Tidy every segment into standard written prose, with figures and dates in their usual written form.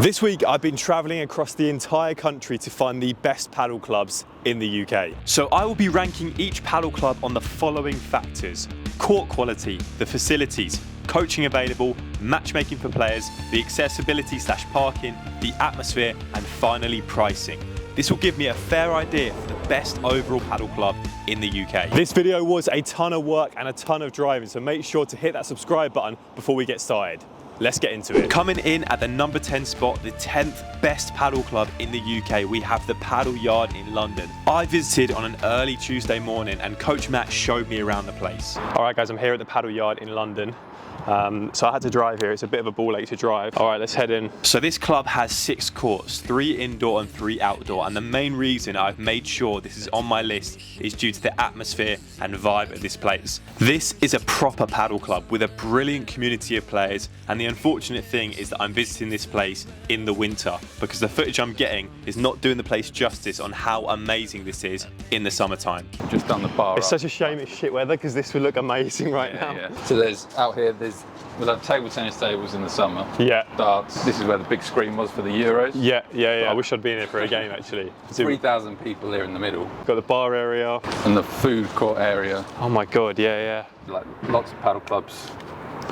This week I've been travelling across the entire country to find the best paddle clubs in the UK. So I will be ranking each paddle club on the following factors: court quality, the facilities, coaching available, matchmaking for players, the accessibility / parking, the atmosphere, and finally pricing. This will give me a fair idea for the best overall paddle club in the UK. This video was a ton of work and a ton of driving, so make sure to hit that subscribe button before we get started. Let's get into it. Coming in at the number 10 spot, the 10th best paddle club in the UK, we have the Padel Yard in London. I visited on an early Tuesday morning and Coach Matt showed me around the place. All right guys, I'm here at the Padel Yard in London. So I had to drive here. It's a bit of a ball ache to drive. All right, let's head in. So this club has 6 courts, 3 indoor and 3 outdoor. And the main reason I've made sure this is on my list is due to the atmosphere and vibe of this place. This is a proper paddle club with a brilliant community of players. And the unfortunate thing is that I'm visiting this place in the winter because the footage I'm getting is not doing the place justice on how amazing this is in the summertime. Just done the bar. It's such a shame it's shit weather because this would look amazing right now. Yeah. So there's out here, we'll have table tennis tables in the summer. Yeah. Darts. This is where the big screen was for the Euros. Yeah. I wish I'd been here for a game actually. 3,000 people here in the middle. Got the bar area. And the food court area. Oh my God, yeah. Like lots of paddle clubs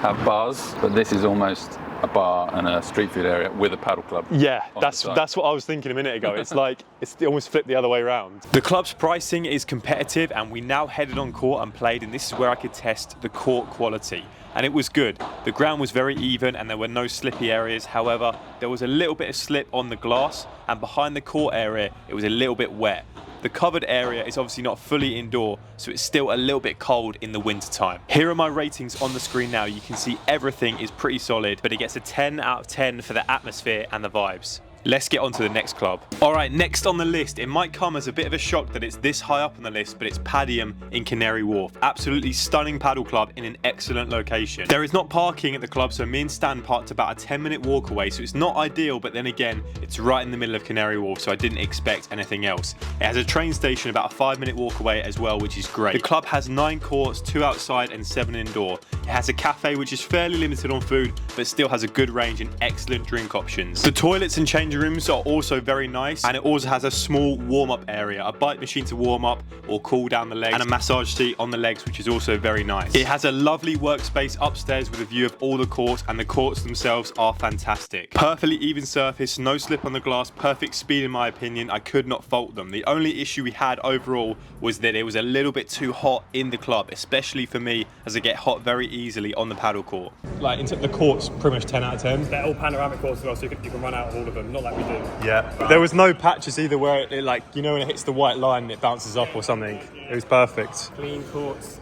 have bars, but this is almost a bar and a street food area with a paddle club. Yeah, that's what I was thinking a minute ago. It's like, it's almost flipped the other way around. The club's pricing is competitive and we now headed on court and played, and this is where I could test the court quality. And it was good. The ground was very even and there were no slippy areas. However, there was a little bit of slip on the glass, and behind the court area, it was a little bit wet. The covered area is obviously not fully indoor, so it's still a little bit cold in the winter time. Here are my ratings on the screen now. You can see everything is pretty solid, but it gets a 10 out of 10 for the atmosphere and the vibes. Let's get on to the next club. All right, next on the list, it might come as a bit of a shock that it's this high up on the list, but it's PADIUM in Canary Wharf. Absolutely stunning paddle club in an excellent location. There is not parking at the club, so me and Stan parked about a 10-minute walk away, so it's not ideal, but then again, it's right in the middle of Canary Wharf, so I didn't expect anything else. It has a train station about a 5-minute walk away as well, which is great. The club has 9 courts, 2 outside and 7 indoor. It has a cafe, which is fairly limited on food, but still has a good range and excellent drink options. The toilets and changing rooms are also very nice, and it also has a small warm-up area, a bike machine to warm up or cool down the legs, and a massage seat on the legs, which is also very nice. It has a lovely workspace upstairs with a view of all the courts, and the courts themselves are fantastic. Perfectly even surface, no slip on the glass, perfect speed in my opinion. I could not fault them. The only issue we had overall was that it was a little bit too hot in the club, especially for me, as I get hot very easily on the paddle court. Like into the courts, pretty much 10 out of 10. They're all panoramic courts as well, so you can run out of all of them, not like we do. Yeah, there was no patches either where it like, you know, when it hits the white line and it bounces up or something. It was perfect. Clean courts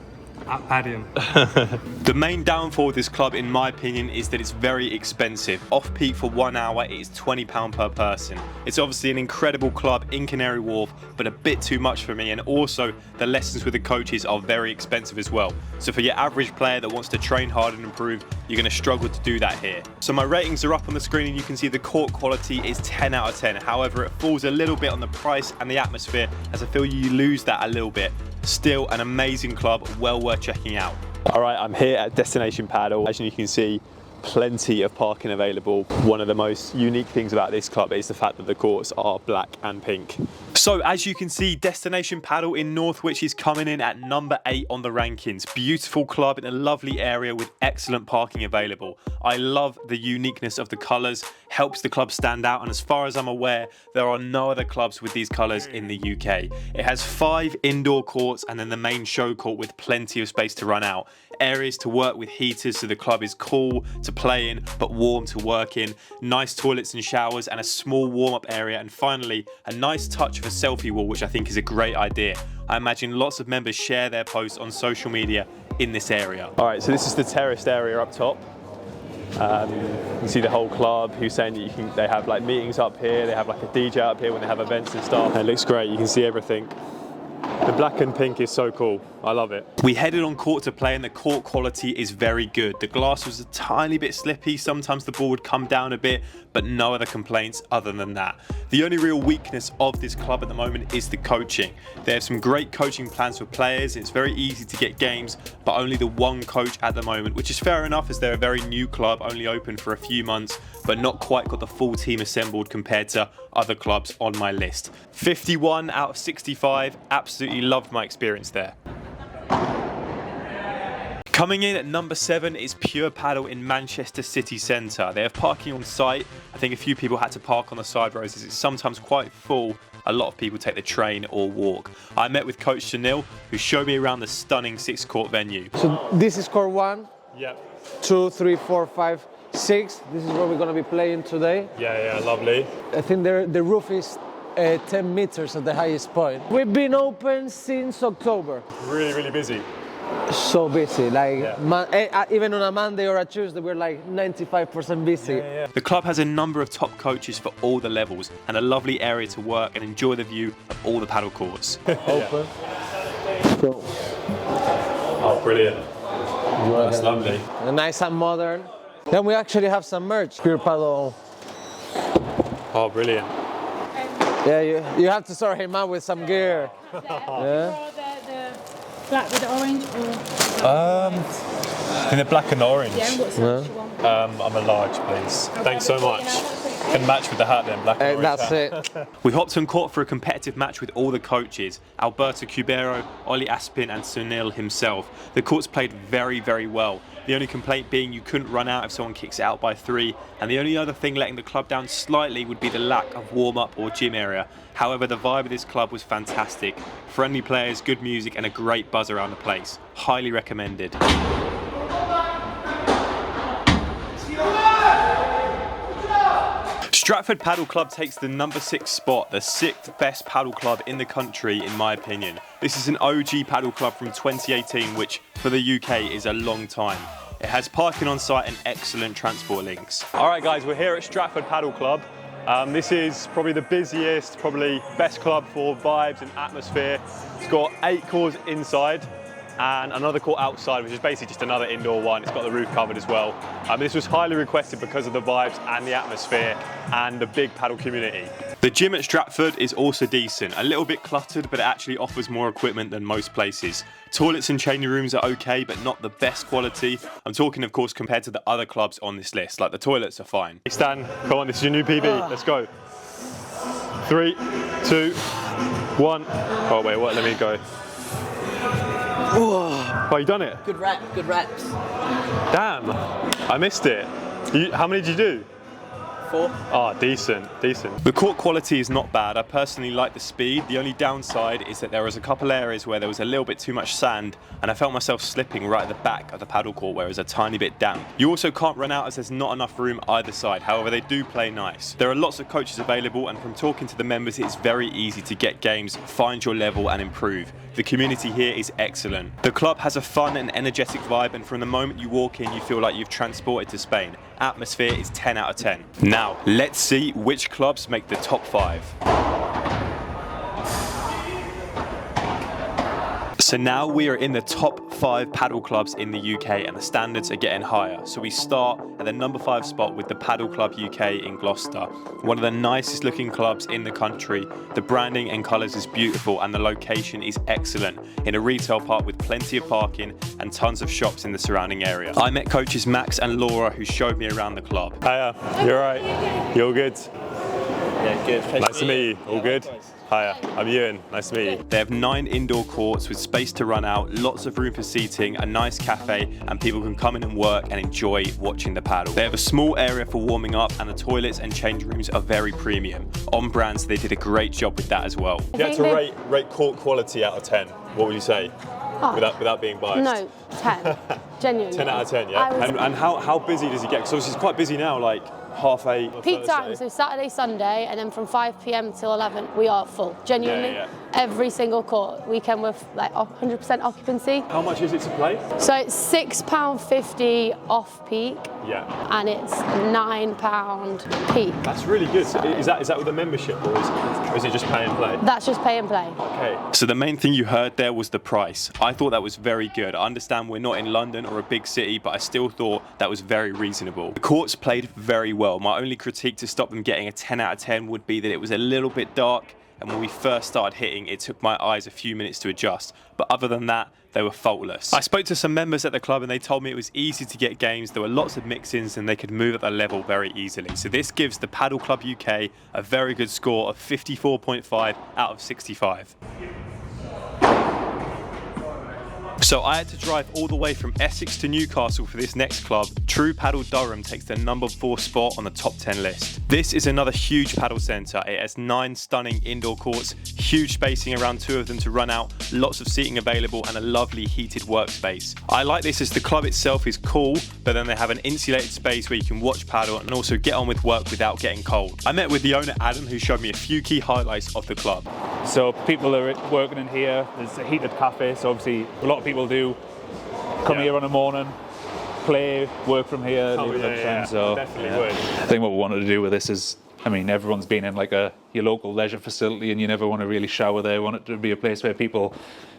at PADIUM. The main downfall of this club, in my opinion, is that it's very expensive. Off-peak for 1 hour, it is £20 per person. It's obviously an incredible club in Canary Wharf, but a bit too much for me, and also the lessons with the coaches are very expensive as well. So for your average player that wants to train hard and improve, you're going to struggle to do that here. So my ratings are up on the screen and you can see the court quality is 10 out of 10. However, it falls a little bit on the price and the atmosphere, as I feel you lose that a little bit. Still an amazing club, well worth checking out. All right, I'm here at Destination Padel. As you can see, plenty of parking available. One of the most unique things about this club is the fact that the courts are black and pink. So as you can see, Destination Padel in Northwich is coming in at number 8 on the rankings. Beautiful club in a lovely area with excellent parking available. I love the uniqueness of the colours, helps the club stand out, and as far as I'm aware, there are no other clubs with these colours in the UK. It has 5 indoor courts and then the main show court with plenty of space to run out. Areas to work with heaters so the club is cool to play in but warm to work in. Nice toilets and showers and a small warm-up area, and finally a nice touch of a selfie wall, which I think is a great idea. I imagine lots of members share their posts on social media in this area. All right, so this is the terraced area up top. You can see the whole club. Who's saying that they have like meetings up here, they have like a DJ up here when they have events and stuff. It looks great, you can see everything. The black and pink is so cool. I love it. We headed on court to play and the court quality is very good. The glass was a tiny bit slippy. Sometimes the ball would come down a bit, but no other complaints other than that. The only real weakness of this club at the moment is the coaching. They have some great coaching plans for players. It's very easy to get games, but only the one coach at the moment, which is fair enough as they're a very new club, only open for a few months, but not quite got the full team assembled compared to other clubs on my list. 51 out of 65, absolutely loved my experience there. Coming in at number 7 is Pure Padel in Manchester city centre. They have parking on site. I think a few people had to park on the side roads as it's sometimes quite full. A lot of people take the train or walk. I met with Coach Sunil, who showed me around the stunning 6-court venue. So this is court 1, Yep. 2, 3, 4, 5, 6. This is where we're going to be playing today. Yeah, lovely. I think the roof is 10 meters at the highest point. We've been open since October. Really, really busy. So busy, like Yeah. even on a Monday or a Tuesday, we're like 95% busy. The club has a number of top coaches for all the levels and a lovely area to work and enjoy the view of all the paddle courts. Open. So, Oh, brilliant. That's lovely. nice and modern. Then we actually have some merch. Pure Padel. Oh, brilliant. Yeah, you have to sort him out with some gear. Yeah. The black with the orange or In the black and orange. what's the one? I'm a large, please. Thanks so much. Can match with the hat then, black and orange. That's hat. it. We hopped on court for a competitive match with all the coaches, Alberto Cubero, Ollie Aspin and Sunil himself. The courts played very, very well. The only complaint being you couldn't run out if someone kicks it out by 3, and the only other thing letting the club down slightly would be the lack of warm-up or gym area. However, the vibe of this club was fantastic. Friendly players, good music and a great buzz around the place. Highly recommended. Stratford Paddle Club takes the number 6 spot, the 6th best paddle club in the country in my opinion. This is an OG paddle club from 2018, which for the UK is a long time. It has parking on site and excellent transport links. All right guys, we're here at Stratford Paddle Club. This is probably the busiest, probably best club for vibes and atmosphere. It's got 8 courts inside and another court outside, which is basically just another indoor one. It's got the roof covered as well. This was highly requested because of the vibes and the atmosphere and the big paddle community. The gym at Stratford is also decent, a little bit cluttered, but it actually offers more equipment than most places. Toilets and changing rooms are okay, but not the best quality. I'm talking, of course, compared to the other clubs on this list. Like the toilets are fine. Hey Stan, come on, this is your new PB. Let's go. 3, 2, 1. Oh wait, what? Let me go. Oh, you done it? Good reps. Damn, I missed it. How many did you do? 4. Oh, decent. The court quality is not bad. I personally like the speed. The only downside is that there was a couple areas where there was a little bit too much sand and I felt myself slipping right at the back of the paddle court where it was a tiny bit damp. You also can't run out as there's not enough room either side. However, they do play nice. There are lots of coaches available and from talking to the members, it's very easy to get games, find your level and improve. The community here is excellent. The club has a fun and energetic vibe and from the moment you walk in, you feel like you've transported to Spain. Atmosphere is 10 out of 10. Now, let's see which clubs make the top 5. So now we are in the top 5 paddle clubs in the UK and the standards are getting higher. So we start at the number 5 spot with the Paddle Club UK in Gloucester. One of the nicest looking clubs in the country. The branding and colours is beautiful and the location is excellent in a retail park with plenty of parking and tons of shops in the surrounding area. I met coaches Max and Laura who showed me around the club. Hiya, you're right. You're good. Yeah, good. Nice to meet you. All good? Hiya, I'm Ewan. Nice to meet you. They have 9 indoor courts with space to run out, lots of room for seating, a nice cafe, and people can come in and work and enjoy watching the paddle. They have a small area for warming up, and the toilets and change rooms are very premium. On brand, so they did a great job with that as well. If you had to rate court quality out of 10, what would you say? Without being biased? No, 10. Genuinely. 10 out of 10, yeah? And how busy does it get? Because obviously it's quite busy now, like 8:30. Peak time, so Saturday, Sunday, and then from 5 p.m. till 11, we are full, genuinely. Yeah. every single court. Weekend with like 100% occupancy. How much is it to play? So it's £6.50 off peak. Yeah. And it's £9 peak. That's really good. So is that with a membership, or is it just pay and play? That's just pay and play. Okay. So the main thing you heard there was the price. I thought that was very good. I understand we're not in London or a big city, but I still thought that was very reasonable. The courts played very well. My only critique to stop them getting a 10 out of 10 would be that it was a little bit dark, and when we first started hitting, it took my eyes a few minutes to adjust. But other than that, they were faultless. I spoke to some members at the club and they told me it was easy to get games. There were lots of mix-ins and they could move at the level very easily. So this gives the Padel Club UK a very good score of 54.5 out of 65. So I had to drive all the way from Essex to Newcastle for this next club. True Padel Durham takes the number 4 spot on the top 10 list. This is another huge padel centre. It has 9 stunning indoor courts, huge spacing around 2 of them to run out, lots of seating available and a lovely heated workspace. I like this as the club itself is cool, but then they have an insulated space where you can watch padel and also get on with work without getting cold. I met with the owner Adam, who showed me a few key highlights of the club. So people are working in here. There's a heated cafe, so obviously a lot of people do come here on a morning, play, work from here, leave at lunchtime. So definitely would. I think what we wanted to do with this is, I mean, everyone's been in like your local leisure facility, and you never want to really shower there. You want it to be a place where people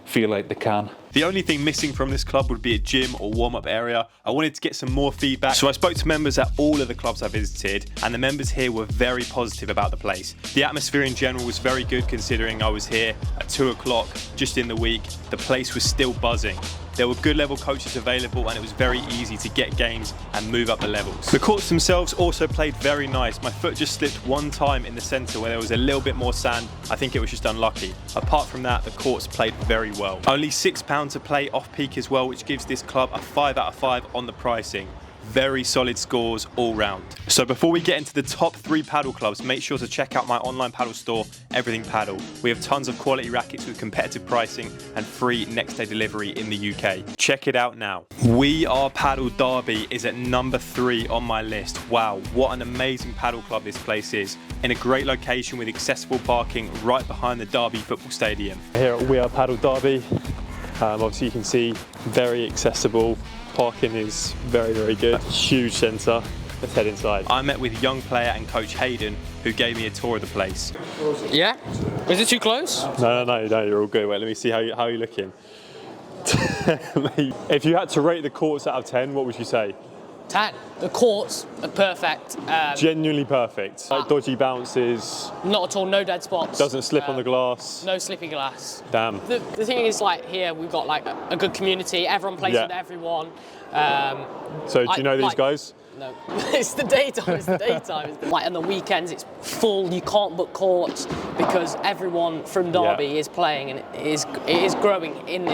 feel like they can. The only thing missing from this club would be a gym or warm-up area. I wanted to get some more feedback, so I spoke to members at all of the clubs I visited, and the members here were very positive about the place. The atmosphere in general was very good considering I was here at 2 o'clock just in the week. The place was still buzzing. There were good level coaches available and it was very easy to get games and move up the levels. The courts themselves also played very nice. My foot just slipped one time in the centre where there was a little bit more sand. I think it was just unlucky. Apart from that, the courts played very well. Only £6 to play off peak as well, which gives this club a 5 out of 5 on the pricing. Very solid scores all round. So before we get into the top 3 padel clubs, make sure to check out my online padel store, Everything Padel. We have tons of quality rackets with competitive pricing and free next day delivery in the UK. Check it out now. We Are Padel Derby is at number 3 on my list. Wow, what an amazing padel club this place is. In a great location with accessible parking right behind the Derby football stadium. Here at We Are Padel Derby, obviously you can see very accessible. Parking is very, very good. Huge centre. Let's head inside. I met with young player and coach Hayden, who gave me a tour of the place. Yeah? Is it too close? No, you're all good. Wait, let me see how you're looking. If you had to rate the courts out of 10, what would you say? 10. The courts are perfect. Genuinely perfect. Like dodgy bounces. Not at all, no dead spots. Doesn't slip on the glass. No slippy glass. Damn. The thing is, like, here we've got like a good community. Everyone plays with everyone. So do you know these guys? No, it's the daytime. Like on the weekends, it's full. You can't book courts because everyone from Derby is playing, and it is growing in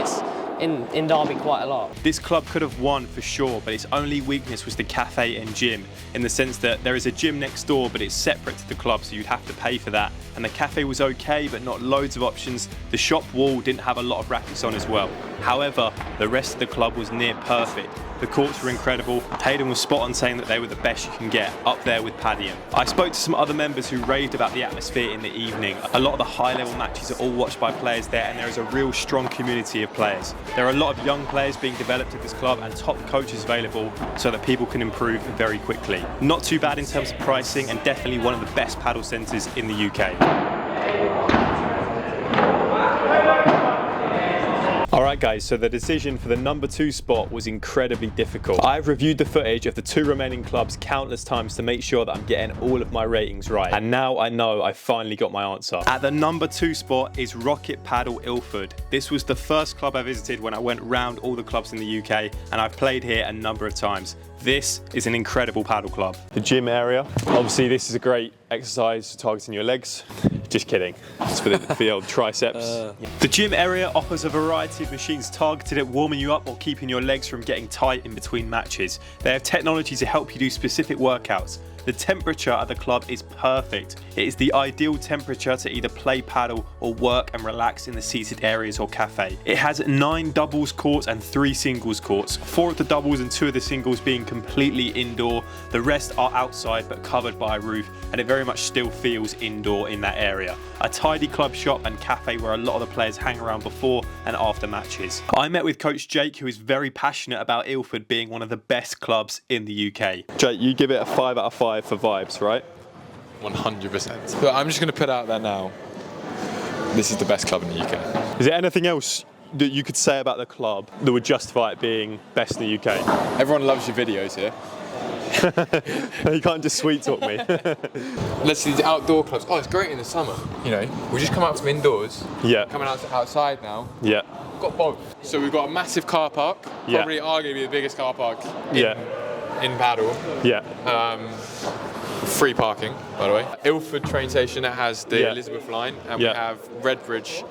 Derby quite a lot. This club could have won for sure, but its only weakness was the cafe and gym, in the sense that there is a gym next door, but it's separate to the club, so you'd have to pay for that. And the cafe was okay, but not loads of options. The shop wall didn't have a lot of rackets on as well. However, the rest of the club was near perfect. The courts were incredible. Hayden was spot on saying that they were the best you can get, up there with PADIUM. I spoke to some other members who raved about the atmosphere in the evening. A lot of the high-level matches are all watched by players there, and there is a real strong community of players. There are a lot of young players being developed at this club and top coaches available so that people can improve very quickly. Not too bad in terms of pricing, and definitely one of the best padel centres in the UK. Alright guys, so the decision for the number 2 spot was incredibly difficult. I've reviewed the footage of the 2 remaining clubs countless times to make sure that I'm getting all of my ratings right. And now I know I've finally got my answer. At the number 2 spot is Rocket Padel ILFORD. This was the first club I visited when I went round all the clubs in the UK, and I've played here a number of times. This is an incredible padel club. The gym area. Obviously this is a great exercise for targeting your legs. Just kidding. It's for the old triceps. The gym area offers a variety of machines targeted at warming you up or keeping your legs from getting tight in between matches. They have technology to help you do specific workouts. The temperature at the club is perfect. It is the ideal temperature to either play paddle or work and relax in the seated areas or cafe. It has 9 doubles courts and 3 singles courts, 4 of the doubles and 2 of the singles being completely indoor. The rest are outside but covered by a roof, and it very much still feels indoor in that area. A tidy club shop and cafe where a lot of the players hang around before and after matches. I met with Coach Jake, who is very passionate about ILFORD being one of the best clubs in the UK. Jake, you give it a 5 out of 5 for vibes, right? 100%. But I'm just going to put out there now, this is the best club in the UK. Is there anything else that you could say about the club that would justify it being best in the UK? Everyone loves your videos here. You can't just sweet talk me. Let's see the outdoor clubs. Oh, it's great in the summer. You know, we just come out from indoors. Yeah. Coming outside now. Yeah. We've got both. So we've got a massive car park. Yeah. Probably arguably the biggest car park in Padel. Yeah. Free parking, by the way. ILFORD train station that has the Yeah. Elizabeth line, and we have Redbridge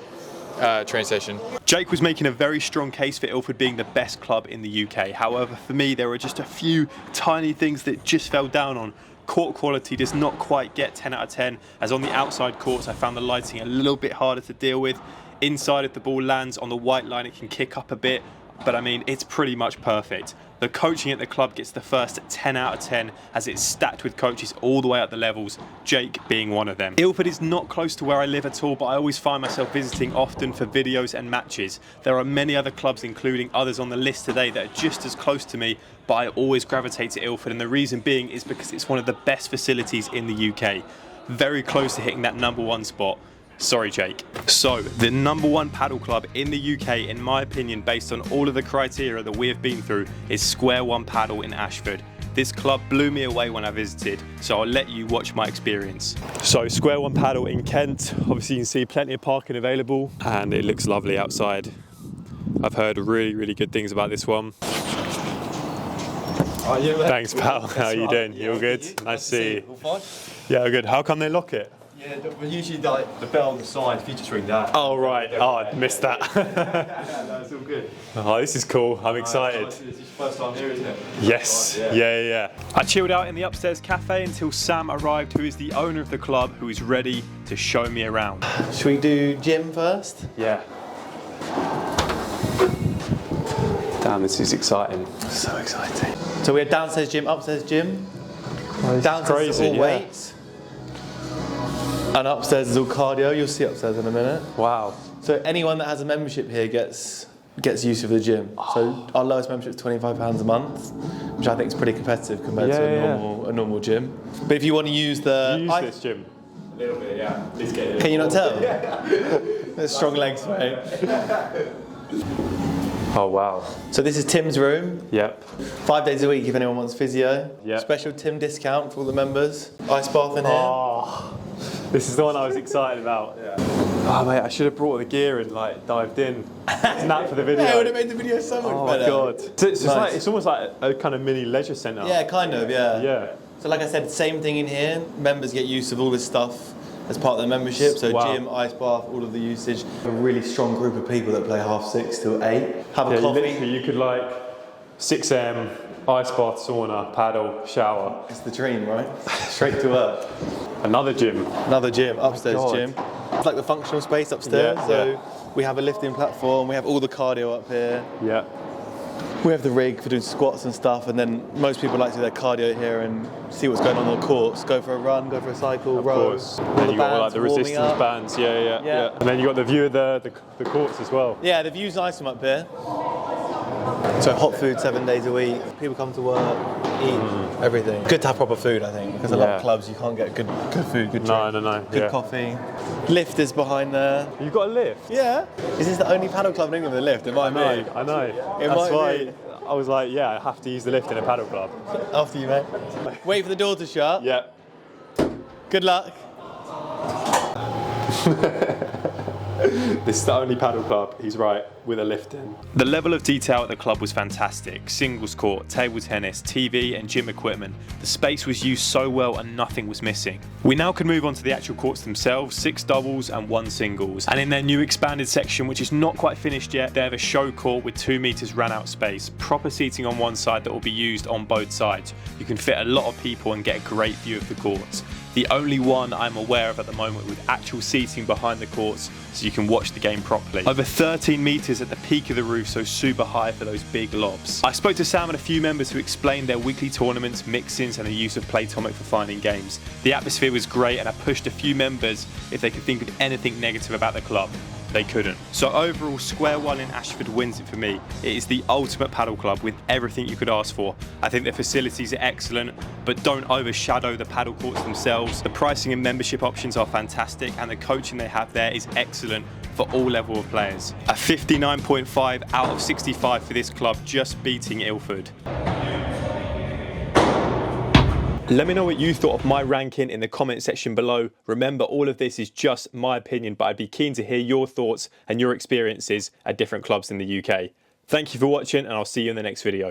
train station. Jake was making a very strong case for ILFORD being the best club in the UK. However, for me, there were just a few tiny things that just fell down on. Court quality does not quite get 10 out of 10, as on the outside courts, I found the lighting a little bit harder to deal with. Inside, if the ball lands on the white line, it can kick up a bit, but I mean, it's pretty much perfect. The coaching at the club gets the first 10 out of 10, as it's stacked with coaches all the way up the levels, Jake being one of them. ILFORD is not close to where I live at all, but I always find myself visiting often for videos and matches. There are many other clubs, including others on the list today, that are just as close to me, but I always gravitate to ILFORD, and the reason being is because it's one of the best facilities in the UK. Very close to hitting that #1 spot. Sorry, Jake. So, the #1 paddle club in the UK, in my opinion, based on all of the criteria that we have been through, is Square One Paddle in Ashford. This club blew me away when I visited, so I'll let you watch my experience. So Square One Paddle in Kent. Obviously you can see plenty of parking available, and it looks lovely outside. I've heard really, really good things about this one. Thanks, pal. How are you doing? You all good? Nice to see you. All fine? Yeah, good. How come they lock it? Yeah, but usually like the bell on the side, if you just ring that. Oh, right. Oh, I missed that. No, it's all good. Oh, this is cool. I'm excited. This is your first time here, isn't it? Yes. Right, Yeah. I chilled out in the upstairs cafe until Sam arrived, who is the owner of the club, who is ready to show me around. Should we do gym first? Yeah. Damn, this is exciting. So exciting. So we had downstairs gym, upstairs gym. Downstairs is all weights. And upstairs is all cardio. You'll see upstairs in a minute. Wow. So anyone that has a membership here gets use of the gym. So our lowest membership is £25 a month, which I think is pretty competitive compared to a normal gym. But if you want to use the... You use this gym? A little bit, yeah. Let's get it. Can you not tell? There's strong legs, mate. Oh, wow. So this is Tim's room. Yep. 5 days a week if anyone wants physio. Yep. Special Tim discount for all the members. Ice bath in here. Oh, this is the one I was excited about. Yeah. Oh, mate, I should have brought the gear and like dived in. Snap for the video. Yeah, it would have made the video so much better. Oh, my God. So it's, nice. It's almost like a kind of mini leisure centre. Yeah, kind of, yeah. Yeah. So like I said, same thing in here. Members get use of all this stuff as part of their membership. So gym, ice bath, all of the usage. A really strong group of people that play 6:30 till 8. Have a coffee. You could like 6 a.m, ice bath, sauna, paddle, shower. It's the dream, right? Straight to work. Another gym. Another gym, upstairs gym. It's like the functional space upstairs. We have a lifting platform, we have all the cardio up here. Yeah. We have the rig for doing squats and stuff, and then most people like to do their cardio here and see what's going on the courts. Go for a run, go for a cycle, row. Then you got like the resistance bands, yeah. And then you got the view of the courts as well. Yeah, the view's nice from up here. So hot food 7 days a week. People come to work, eat everything. Good to have proper food, I think, because a lot of clubs you can't get good food, good drink. No. Good coffee. Lift is behind there. You've got a lift? Yeah. Is this the only paddle club in England with a lift? It might be. I know. That's why I was like, yeah, I have to use the lift in a paddle club. After you, mate. Wait for the door to shut. Yeah. Good luck. This is the only paddle club, he's right, with a lift in. The level of detail at the club was fantastic. Singles court, table tennis, TV and gym equipment. The space was used so well and nothing was missing. We now can move on to the actual courts themselves, 6 doubles and 1 singles. And in their new expanded section, which is not quite finished yet, they have a show court with 2 meters ran out space, proper seating on one side that will be used on both sides. You can fit a lot of people and get a great view of the courts. The only one I'm aware of at the moment with actual seating behind the courts so you can watch the game properly. Over 13 metres at the peak of the roof, so super high for those big lobs. I spoke to Sam and a few members who explained their weekly tournaments, mix-ins and the use of Playtomic for finding games. The atmosphere was great and I pushed a few members if they could think of anything negative about the club. They couldn't. So overall, Square One in Ashford wins it for me. It is the ultimate paddle club with everything you could ask for. I think the facilities are excellent, but don't overshadow the paddle courts themselves. The pricing and membership options are fantastic, and the coaching they have there is excellent for all level of players. A 59.5 out of 65 for this club, just beating ILFORD. Let me know what you thought of my ranking in the comment section below. Remember, all of this is just my opinion, but I'd be keen to hear your thoughts and your experiences at different clubs in the UK. Thank you for watching, and I'll see you in the next video.